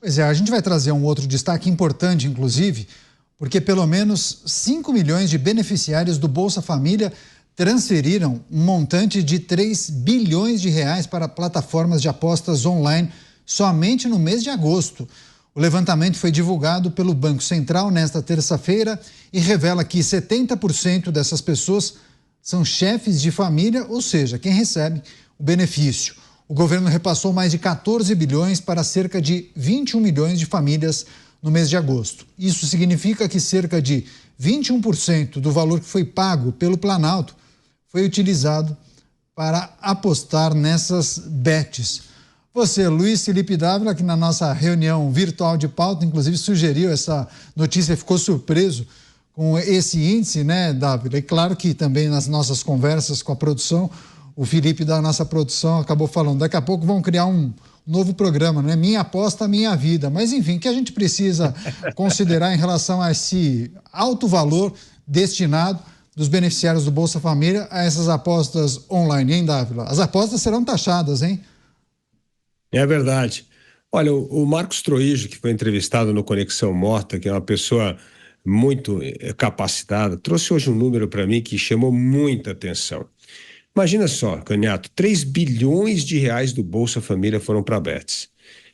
Pois é, a gente vai trazer um outro destaque importante, inclusive, porque pelo menos 5 milhões de beneficiários do Bolsa Família transferiram um montante de 3 bilhões de reais para plataformas de apostas online somente no mês de agosto. O levantamento foi divulgado pelo Banco Central nesta terça-feira e revela que 70% dessas pessoas são chefes de família, ou seja, quem recebe o benefício. O governo repassou mais de 14 bilhões para cerca de 21 milhões de famílias no mês de agosto. Isso significa que cerca de 21% do valor que foi pago pelo Planalto foi utilizado para apostar nessas bets. Você, Luiz Felipe Dávila, que na nossa reunião virtual de pauta, inclusive sugeriu essa notícia, ficou surpreso com esse índice, né, Dávila? E claro que também nas nossas conversas com a produção, o Felipe da nossa produção acabou falando, daqui a pouco vão criar um novo programa, né? Minha aposta, minha vida. Mas enfim, o que a gente precisa considerar em relação a esse alto valor destinado dos beneficiários do Bolsa Família a essas apostas online, hein, Dávila? As apostas serão taxadas, hein? É verdade. Olha, o Marcos Troijo, que foi entrevistado no Conexão Mota, que é uma pessoa muito capacitada, trouxe hoje um número para mim que chamou muita atenção. Imagina só, Canhato, 3 bilhões de reais do Bolsa Família foram para bets.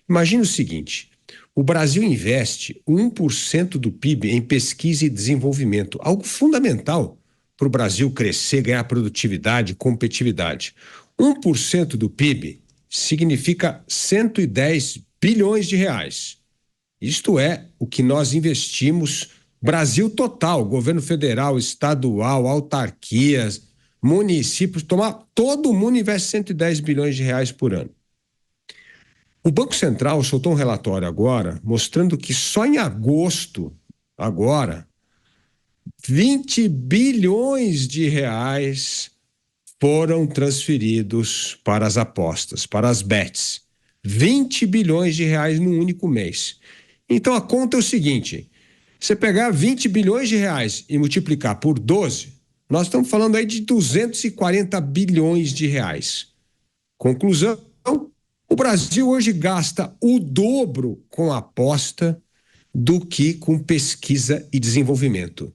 Imagina o seguinte, o Brasil investe 1% do PIB em pesquisa e desenvolvimento, algo fundamental para o Brasil crescer, ganhar produtividade, competitividade. 1% do PIB significa 110 bilhões de reais. Isto é o que nós investimos, Brasil total, governo federal, estadual, autarquias, municípios, todo mundo investe 110 bilhões de reais por ano. O Banco Central soltou um relatório agora mostrando que só em agosto, agora, 20 bilhões de reais foram transferidos para as apostas, para as bets. 20 bilhões de reais num único mês. Então a conta é o seguinte, você pegar 20 bilhões de reais e multiplicar por 12, nós estamos falando aí de 240 bilhões de reais. Conclusão, o Brasil hoje gasta o dobro com aposta do que com pesquisa e desenvolvimento.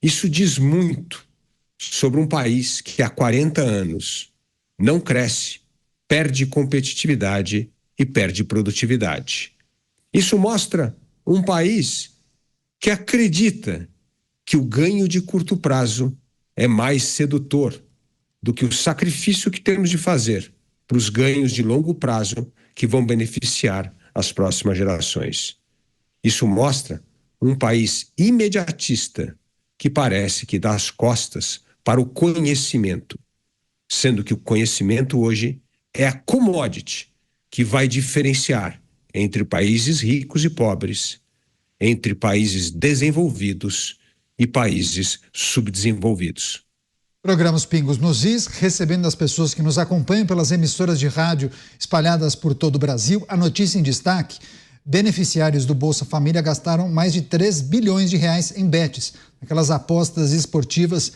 Isso diz muito sobre um país que há 40 anos não cresce, perde competitividade e perde produtividade. Isso mostra um país que acredita que o ganho de curto prazo é mais sedutor do que o sacrifício que temos de fazer para os ganhos de longo prazo que vão beneficiar as próximas gerações. Isso mostra um país imediatista que parece que dá as costas para o conhecimento, sendo que o conhecimento hoje é a commodity que vai diferenciar entre países ricos e pobres, entre países desenvolvidos e países subdesenvolvidos. Programas Pingos nos Is, recebendo as pessoas que nos acompanham pelas emissoras de rádio espalhadas por todo o Brasil. A notícia em destaque, beneficiários do Bolsa Família gastaram mais de 3 bilhões de reais em bets, aquelas apostas esportivas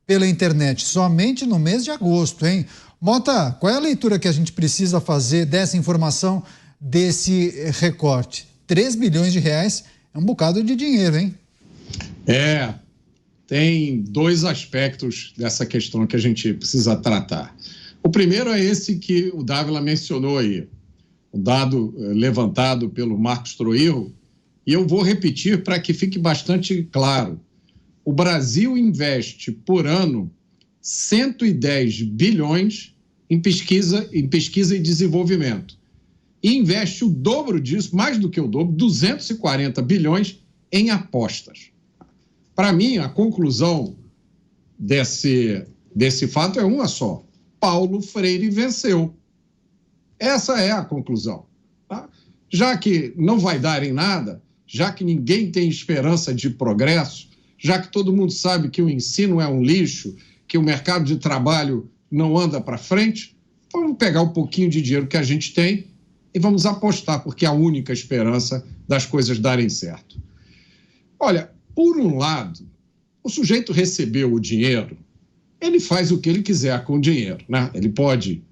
pela internet, somente no mês de agosto, hein? Mota, qual é a leitura que a gente precisa fazer dessa informação, desse recorte? 3 bilhões de reais é um bocado de dinheiro, hein? Tem dois aspectos dessa questão que a gente precisa tratar. O primeiro é esse que o Dávila mencionou aí, o dado levantado pelo Marcos Troijo, e eu vou repetir para que fique bastante claro. O Brasil investe por ano 110 bilhões em pesquisa e desenvolvimento. E investe o dobro disso, mais do que o dobro, 240 bilhões em apostas. Para mim, a conclusão desse fato é uma só. Paulo Freire venceu. Essa é a conclusão. Tá? Já que não vai dar em nada, já que ninguém tem esperança de progresso, já que todo mundo sabe que o ensino é um lixo, que o mercado de trabalho não anda para frente, vamos pegar um pouquinho de dinheiro que a gente tem e vamos apostar, porque é a única esperança das coisas darem certo. Olha, por um lado, o sujeito recebeu o dinheiro, ele faz o que ele quiser com o dinheiro, né? Ele pode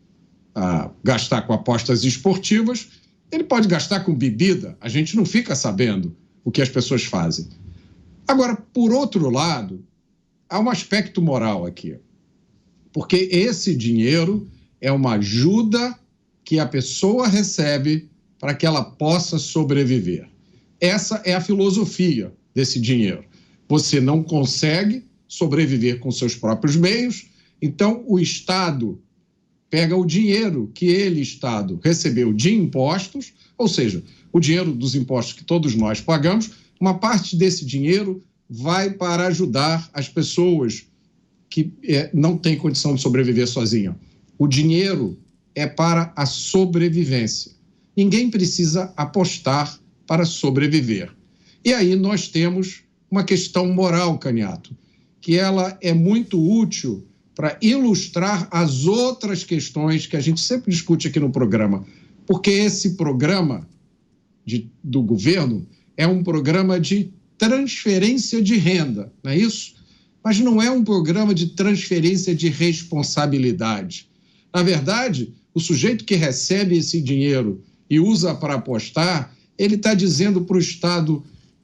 gastar com apostas esportivas Ele pode gastar com bebida, a gente não fica sabendo o que as pessoas fazem. Agora, por outro lado, há um aspecto moral aqui, porque esse dinheiro é uma ajuda que a pessoa recebe para que ela possa sobreviver. Essa é a filosofia desse dinheiro. Você não consegue sobreviver com seus próprios meios, então o Estado pega o dinheiro que ele, Estado, recebeu de impostos, ou seja, o dinheiro dos impostos que todos nós pagamos, uma parte desse dinheiro vai para ajudar as pessoas que não têm condição de sobreviver sozinha. O dinheiro é para a sobrevivência. Ninguém precisa apostar para sobreviver. E aí nós temos uma questão moral, Caniato, que ela é muito útil para ilustrar as outras questões que a gente sempre discute aqui no programa, porque esse programa do governo é um programa de transferência de renda, não é isso? Mas não é um programa de transferência de responsabilidade. Na verdade, o sujeito que recebe esse dinheiro e usa para apostar, ele está dizendo para o Estado,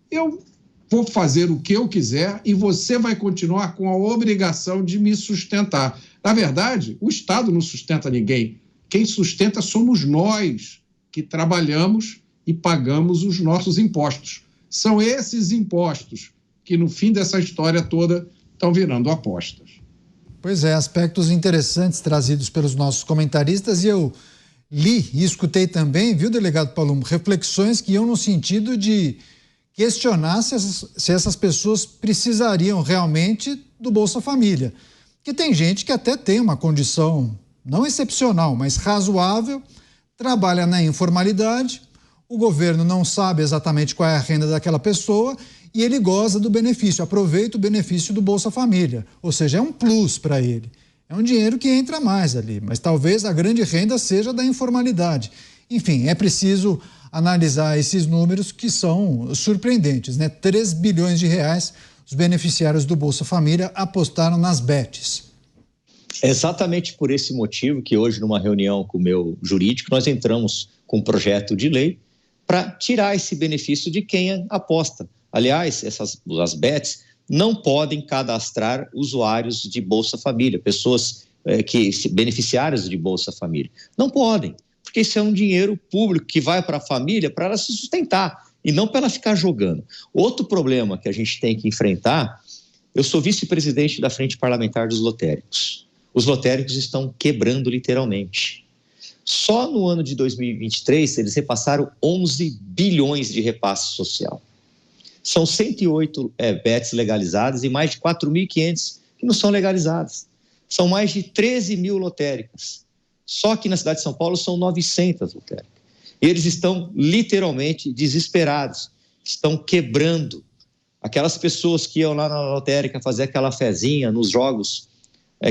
eu vou fazer o que eu quiser e você vai continuar com a obrigação de me sustentar. Na verdade, o Estado não sustenta ninguém. Quem sustenta somos nós, que trabalhamos e pagamos os nossos impostos. São esses impostos que, no fim dessa história toda, estão virando apostas. Pois é, aspectos interessantes trazidos pelos nossos comentaristas, e eu li e escutei também, viu, delegado Palumbo, reflexões que iam no sentido de questionar se essas pessoas precisariam realmente do Bolsa Família. Porque tem gente que até tem uma condição não excepcional, mas razoável, trabalha na informalidade, o governo não sabe exatamente qual é a renda daquela pessoa e ele goza do benefício, aproveita o benefício do Bolsa Família. Ou seja, é um plus para ele. É um dinheiro que entra mais ali, mas talvez a grande renda seja da informalidade. Enfim, é preciso analisar esses números que são surpreendentes, né? 3 bilhões de reais os beneficiários do Bolsa Família apostaram nas bets. É exatamente por esse motivo que hoje, numa reunião com o meu jurídico, nós entramos com um projeto de lei para tirar esse benefício de quem aposta. Aliás, as bets não podem cadastrar usuários de Bolsa Família, pessoas beneficiários de Bolsa Família. Não podem, porque isso é um dinheiro público que vai para a família para ela se sustentar e não para ela ficar jogando. Outro problema que a gente tem que enfrentar, eu sou vice-presidente da Frente Parlamentar dos Lotéricos. Os lotéricos estão quebrando literalmente. Só no ano de 2023, eles repassaram 11 bilhões de repasse social. São 108 bets legalizadas e mais de 4.500 que não são legalizadas. São mais de 13 mil lotéricas. Só que na cidade de São Paulo são 900 lotéricas. Eles estão literalmente desesperados, estão quebrando. Aquelas pessoas que iam lá na lotérica fazer aquela fezinha nos jogos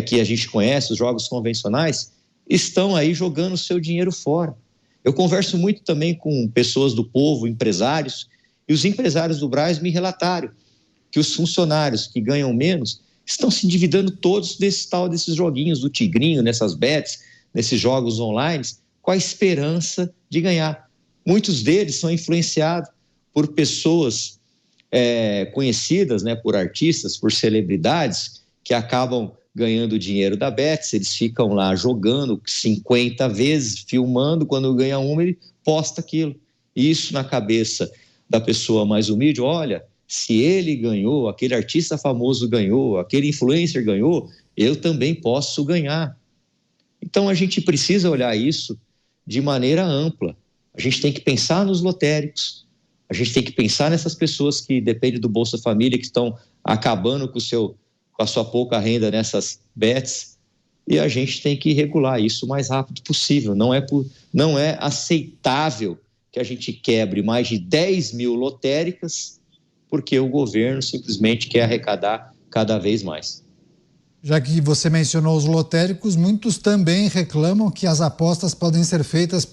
que a gente conhece, os jogos convencionais, estão aí jogando o seu dinheiro fora. Eu converso muito também com pessoas do povo, empresários, e os empresários do Brás me relataram que os funcionários que ganham menos estão se endividando todos desses joguinhos do Tigrinho, nessas bets, nesses jogos online, com a esperança de ganhar. Muitos deles são influenciados por pessoas conhecidas, né, por artistas, por celebridades, que acabam ganhando dinheiro da Bets, eles ficam lá jogando 50 vezes, filmando, quando ganha uma ele posta aquilo. Isso na cabeça da pessoa mais humilde, olha, se ele ganhou, aquele artista famoso ganhou, aquele influencer ganhou, eu também posso ganhar. Então a gente precisa olhar isso de maneira ampla. A gente tem que pensar nos lotéricos, a gente tem que pensar nessas pessoas que dependem do Bolsa Família, que estão acabando com a sua pouca renda nessas bets, e a gente tem que regular isso o mais rápido possível. Não é aceitável que a gente quebre mais de 10 mil lotéricas porque o governo simplesmente quer arrecadar cada vez mais. Já que você mencionou os lotéricos, muitos também reclamam que as apostas podem ser feitas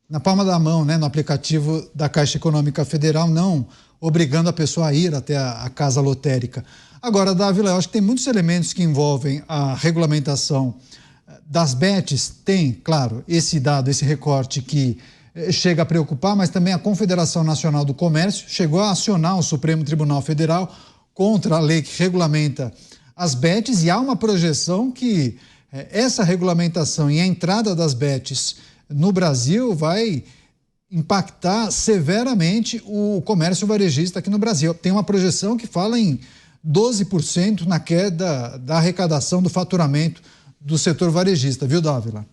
na palma da mão, né, no aplicativo da Caixa Econômica Federal, não obrigando a pessoa a ir até a casa lotérica. Agora, Dávila, eu acho que tem muitos elementos que envolvem a regulamentação das bets. Tem, claro, esse dado, esse recorte que chega a preocupar, mas também a Confederação Nacional do Comércio chegou a acionar o Supremo Tribunal Federal contra a lei que regulamenta as bets, e há uma projeção que essa regulamentação e a entrada das bets no Brasil vai impactar severamente o comércio varejista aqui no Brasil. Tem uma projeção que fala em 12% na queda da arrecadação do faturamento do setor varejista, viu, Dávila?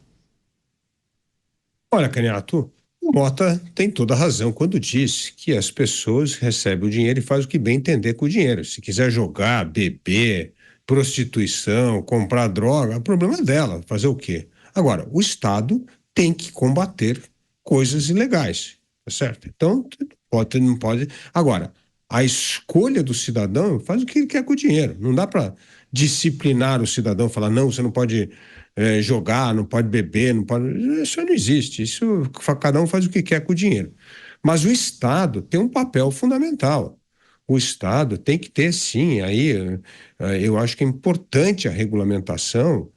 Olha, Caniato, o Mota tem toda a razão quando diz que as pessoas recebem o dinheiro e fazem o que bem entender com o dinheiro. Se quiser jogar, beber, prostituição, comprar droga, o problema é dela, fazer o quê? Agora, o Estado tem que combater coisas ilegais, tá certo? Então, não pode. Agora, a escolha do cidadão faz o que ele quer com o dinheiro. Não dá para disciplinar o cidadão, falar, não, você não pode jogar, não pode beber, não pode. Isso não existe. Isso, cada um faz o que quer com o dinheiro. Mas o Estado tem um papel fundamental. O Estado tem que ter, sim, aí eu acho que é importante a regulamentação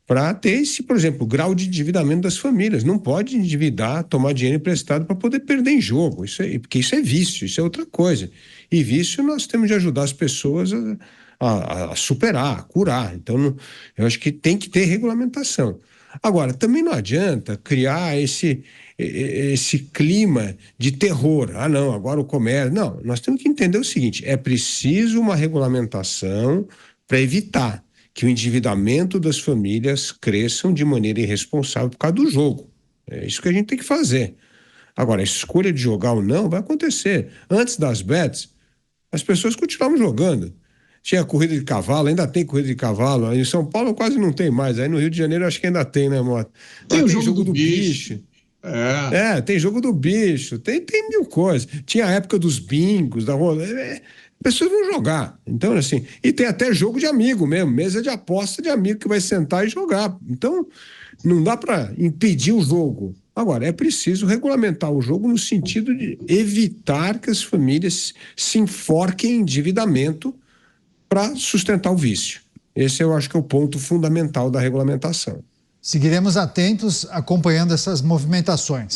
para ter esse, por exemplo, grau de endividamento das famílias. Não pode endividar, tomar dinheiro emprestado para poder perder em jogo, porque isso é vício, isso é outra coisa. E vício nós temos de ajudar as pessoas a superar, a curar. Então, eu acho que tem que ter regulamentação. Agora, também não adianta criar esse clima de terror. Ah, não, agora o comércio. Não, nós temos que entender o seguinte: é preciso uma regulamentação para evitar que o endividamento das famílias cresçam de maneira irresponsável por causa do jogo. É isso que a gente tem que fazer. Agora, a escolha de jogar ou não vai acontecer. Antes das bets, as pessoas continuavam jogando. Tinha corrida de cavalo, ainda tem corrida de cavalo. Em São Paulo quase não tem mais. Aí no Rio de Janeiro acho que ainda tem, né, Mota? Tem o jogo do bicho. Tem jogo do bicho. Tem mil coisas. Tinha a época dos bingos, da rola. Pessoas vão jogar. Então, assim, e tem até jogo de amigo mesmo, mesa de aposta de amigo que vai sentar e jogar. Então, não dá para impedir o jogo. Agora, é preciso regulamentar o jogo no sentido de evitar que as famílias se enforquem em endividamento para sustentar o vício. Esse eu acho que é o ponto fundamental da regulamentação. Seguiremos atentos acompanhando essas movimentações.